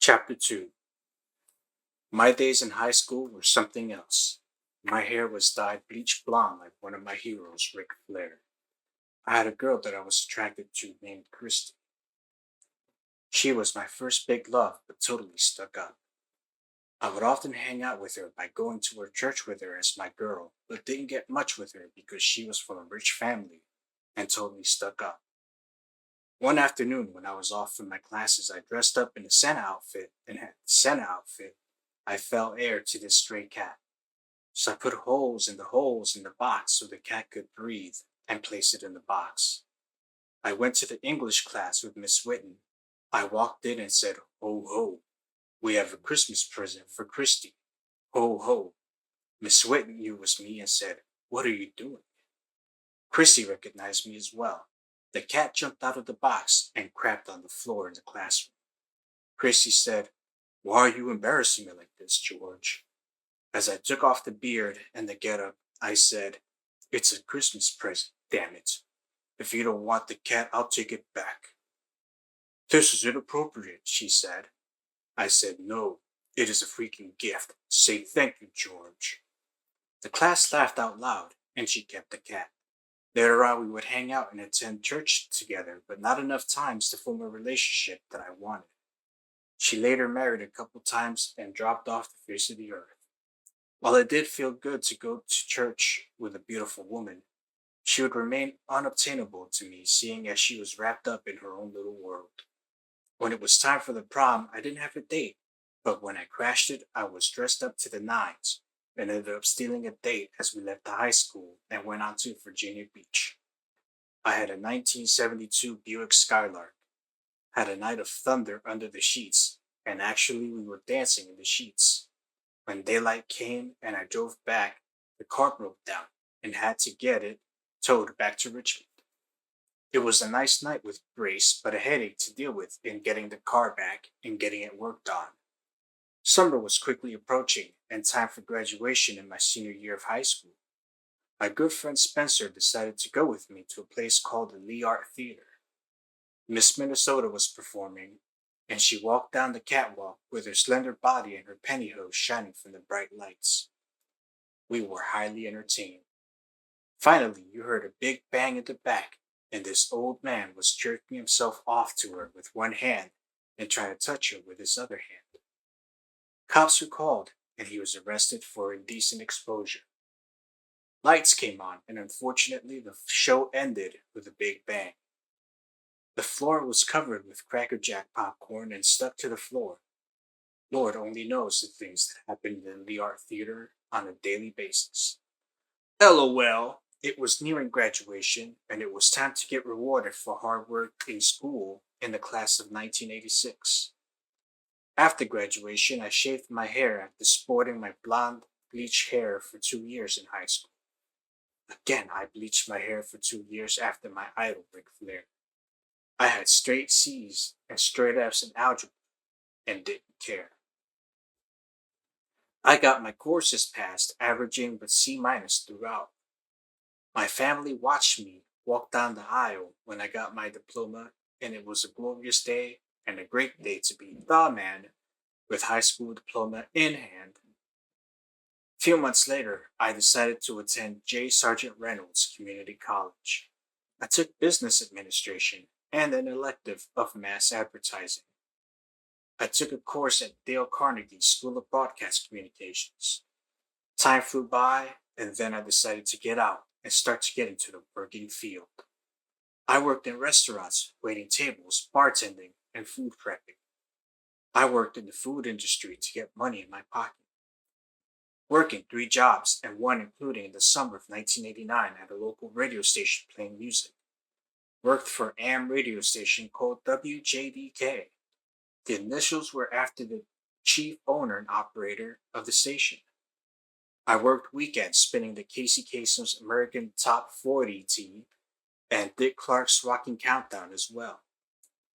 Chapter 2. My days in high school were something else. My hair was dyed bleach blonde like one of my heroes, Ric Flair. I had a girl that I was attracted to named Christy. She was my first big love, but totally stuck up. I would often hang out with her by going to her church with her as my girl, but didn't get much with her because she was from a rich family and totally stuck up. One afternoon, when I was off from my classes, I dressed up in a Santa outfit and had the Santa outfit. I fell heir to this stray cat. So I put holes in the box so the cat could breathe and place it in the box. I went to the English class with Miss Whitten. I walked in and said, "Ho ho, we have a Christmas present for Christy. Ho ho." Miss Whitten knew it was me and said, "What are you doing?" Christy recognized me as well. The cat jumped out of the box and crapped on the floor in the classroom. Christy said, "Why are you embarrassing me like this, George?" As I took off the beard and the getup, I said, "It's a Christmas present, damn it. If you don't want the cat, I'll take it back." "This is inappropriate," she said. I said, "No, it is a freaking gift. Say thank you, George." The class laughed out loud, and she kept the cat. Later on, we would hang out and attend church together, but not enough times to form a relationship that I wanted. She later married a couple times and dropped off the face of the earth. While it did feel good to go to church with a beautiful woman, she would remain unobtainable to me, seeing as she was wrapped up in her own little world. When it was time for the prom, I didn't have a date, but when I crashed it, I was dressed up to the nines and ended up stealing a date as we left the high school and went on to Virginia Beach. I had a 1972 Buick Skylark, had a night of thunder under the sheets, and actually we were dancing in the sheets. When daylight came and I drove back, the car broke down and had to get it towed back to Richmond. It was a nice night with Grace, but a headache to deal with in getting the car back and getting it worked on. Summer was quickly approaching and time for graduation in my senior year of high school. My good friend Spencer decided to go with me to a place called the Lee Art Theater. Miss Minnesota was performing, and she walked down the catwalk with her slender body and her pantyhose shining from the bright lights. We were highly entertained. Finally, you heard a big bang at the back, and this old man was jerking himself off to her with one hand and trying to touch her with his other hand. Cops were called, and he was arrested for indecent exposure. Lights came on, and unfortunately, the show ended with a big bang. The floor was covered with Cracker Jack popcorn and stuck to the floor. Lord only knows the things that happen in the art theater on a daily basis. LOL. It was nearing graduation, and it was time to get rewarded for hard work in school in the class of 1986. After graduation, I shaved my hair after sporting my blonde bleach hair for 2 years in high school. Again, I bleached my hair for 2 years after my idol, Ric Flair. I had straight C's and straight F's in algebra and didn't care. I got my courses passed, averaging with C minus throughout. My family watched me walk down the aisle when I got my diploma, and it was a glorious day and a great day to be the man with high school diploma in hand. A few months later, I decided to attend J. Sargent Reynolds Community College. I took business administration and an elective of mass advertising. I took a course at Dale Carnegie School of Broadcast Communications. Time flew by, and then I decided to get out and start to get into the working field. I worked in restaurants, waiting tables, bartending, and food prepping. I worked in the food industry to get money in my pocket, working 3 jobs and one including in the summer of 1989 at a local radio station playing music. Worked for AM radio station called WJDK. The initials were after the chief owner and operator of the station. I worked weekends spinning the Casey Kasem's American Top 40 team and Dick Clark's Rocking Countdown as well.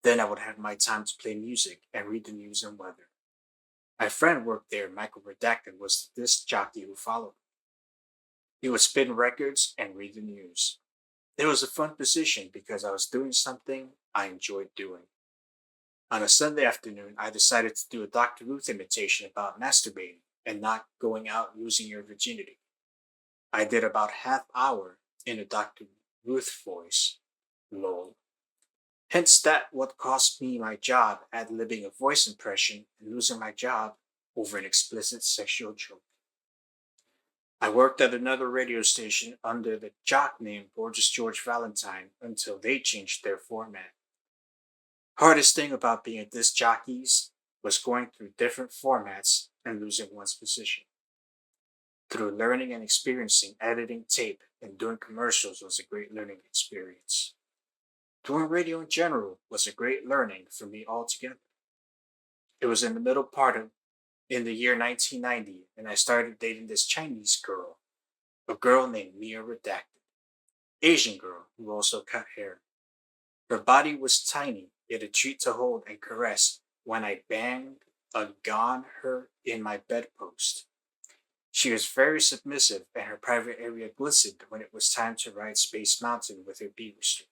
Then I would have my time to play music and read the news and weather. My friend worked there, Michael Redacted was the disc jockey who followed me. He would spin records and read the news. It was a fun position because I was doing something I enjoyed doing. On a Sunday afternoon, I decided to do a Dr. Ruth imitation about masturbating and not going out losing your virginity. I did about half hour in a Dr. Ruth voice. Lol. Hence that what cost me my job ad libbing a voice impression and losing my job over an explicit sexual joke. I worked at another radio station under the jock name Gorgeous George Valentine until they changed their format. Hardest thing about being a disc jockeys was going through different formats and losing one's position. Through learning and experiencing editing tape and doing commercials was a great learning experience. Doing radio in general was a great learning for me altogether. It was in the middle part of in the year 1990, and I started dating this Chinese girl, a girl named Mia Redacted, Asian girl who also cut hair. Her body was tiny, yet a treat to hold and caress when I banged a gon her in my bedpost. She was very submissive, and her private area glistened when it was time to ride Space Mountain with her beaver string.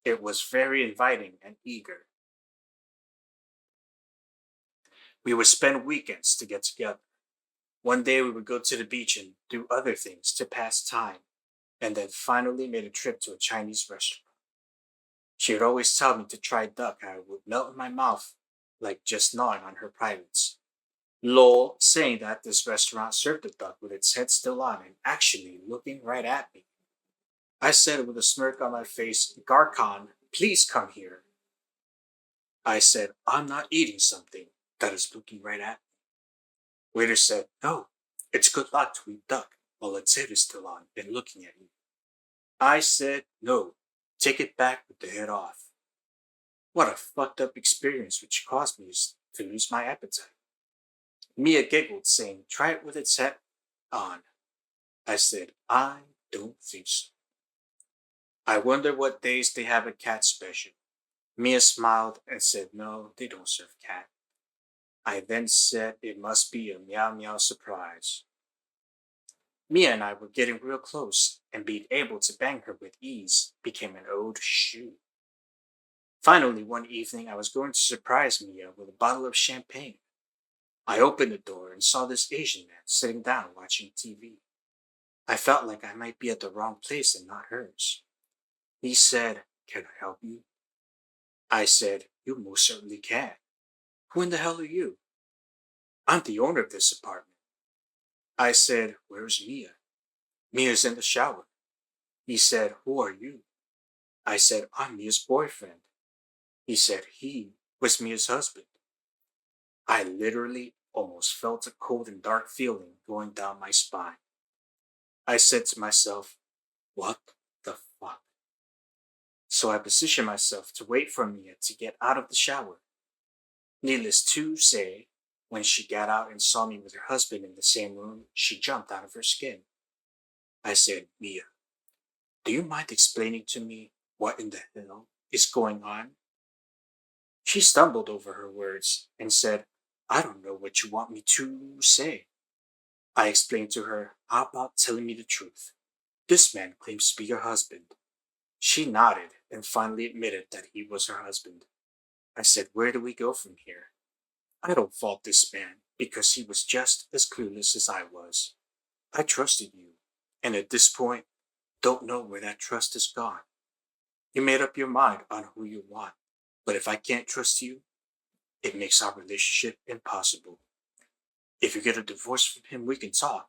It was very inviting and eager. We would spend weekends to get together. One day we would go to the beach and do other things to pass time, and then finally made a trip to a Chinese restaurant. She would always tell me to try duck, how it would melt in my mouth like just gnawing on her privates. Lol, saying that this restaurant served the duck with its head still on and actually looking right at me. I said with a smirk on my face, Garcon, please come here. I said, I'm not eating something that is looking right at me. Waiter said, no, it's good luck to eat duck while its head is still on and looking at you. I said, no, take it back with the head off. What a fucked up experience which caused me to lose my appetite. Mia giggled, saying, try it with its head on. I said, I don't think so. I wonder what days they have a cat special. Mia smiled and said, no, they don't serve cat. I then said it must be a meow meow surprise. Mia and I were getting real close, and being able to bang her with ease became an old shoe. Finally, one evening, I was going to surprise Mia with a bottle of champagne. I opened the door and saw this Asian man sitting down watching TV. I felt like I might be at the wrong place and not hers. He said, can I help you? I said, you most certainly can. Who in the hell are you? I'm the owner of this apartment. I said, where's Mia? Mia's in the shower. He said, who are you? I said, I'm Mia's boyfriend. He said he was Mia's husband. I literally almost felt a cold and dark feeling going down my spine. I said to myself, what the fuck? So I positioned myself to wait for Mia to get out of the shower. Needless to say, when she got out and saw me with her husband in the same room, she jumped out of her skin. I said, Mia, do you mind explaining to me what in the hell is going on? She stumbled over her words and said, I don't know what you want me to say. I explained to her, how about telling me the truth? This man claims to be your husband. She nodded and finally admitted that he was her husband. I said, where do we go from here? I don't fault this man because he was just as clueless as I was. I trusted you, and at this point, don't know where that trust has gone. You made up your mind on who you want, but if I can't trust you, it makes our relationship impossible. If you get a divorce from him, we can talk,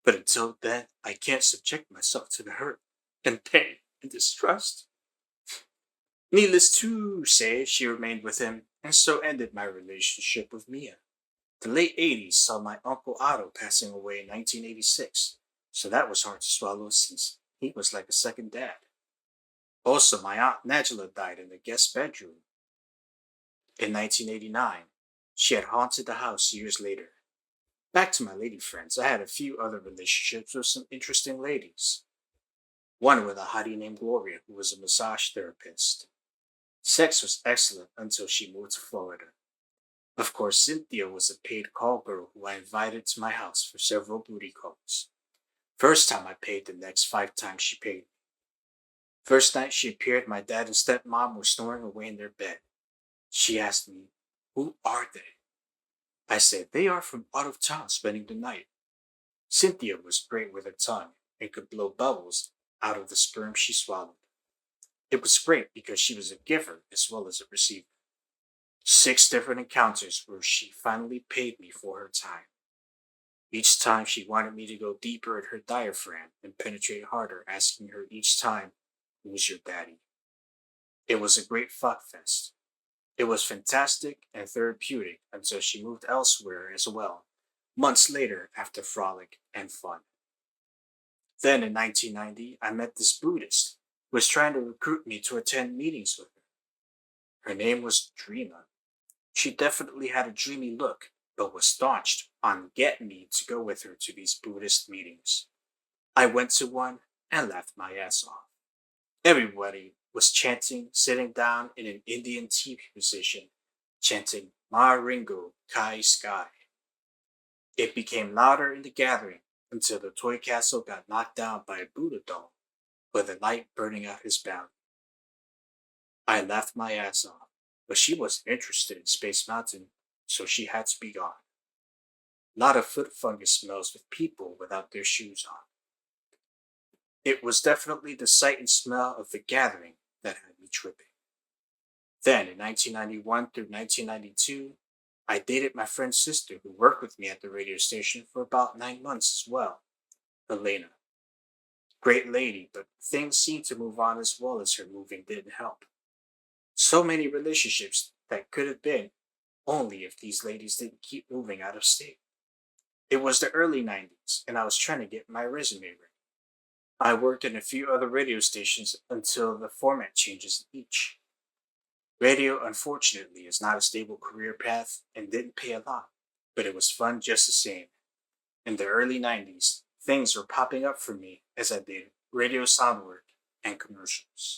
but until then, I can't subject myself to the hurt and pain and distrust. Needless to say, she remained with him, and so ended my relationship with Mia. The late 80s saw my Uncle Otto passing away in 1986, so that was hard to swallow since he was like a second dad. Also, my Aunt Angela died in the guest bedroom in 1989. She had haunted the house years later. Back to my lady friends, I had a few other relationships with some interesting ladies. One with a hottie named Gloria, who was a massage therapist. Sex was excellent until she moved to Florida. Of course, Cynthia was a paid call girl who I invited to my house for several booty calls. First time I paid, the next 5 times she paid. First night she appeared, my dad and stepmom were snoring away in their bed. She asked me, "Who are they?" I said, "They are from out of town spending the night." Cynthia was great with her tongue and could blow bubbles out of the sperm she swallowed. It was great because she was a giver as well as a receiver. 6 different encounters where she finally paid me for her time. Each time she wanted me to go deeper at her diaphragm and penetrate harder, asking her each time, "Who's your daddy?" It was a great fuck fest. It was fantastic and therapeutic until she moved elsewhere as well, months later after frolic and fun. Then in 1990, I met this Buddhist who was trying to recruit me to attend meetings with her. Her name was Dreama. She definitely had a dreamy look, but was staunched on getting me to go with her to these Buddhist meetings. I went to one and laughed my ass off. Everybody was chanting, sitting down in an Indian tea position, chanting Ma Ringo Kai Sky. It became louder in the gathering until the toy castle got knocked down by a Buddha doll with a light burning out his belly. I laughed my ass off, but she wasn't interested in Space Mountain, so she had to be gone. A lot of foot fungus smells with people without their shoes on. It was definitely the sight and smell of the gathering that had me tripping. Then, in 1991 through 1992, I dated my friend's sister who worked with me at the radio station for about 9 months as well, Elena. Great lady, but things seemed to move on as well as her moving didn't help. So many relationships that could have been only if these ladies didn't keep moving out of state. It was the early 90s, and I was trying to get my resume ready. I worked in a few other radio stations until the format changes in each. Radio, unfortunately, is not a stable career path and didn't pay a lot, but it was fun just the same. In the early 90s, things were popping up for me as I did radio sound work and commercials.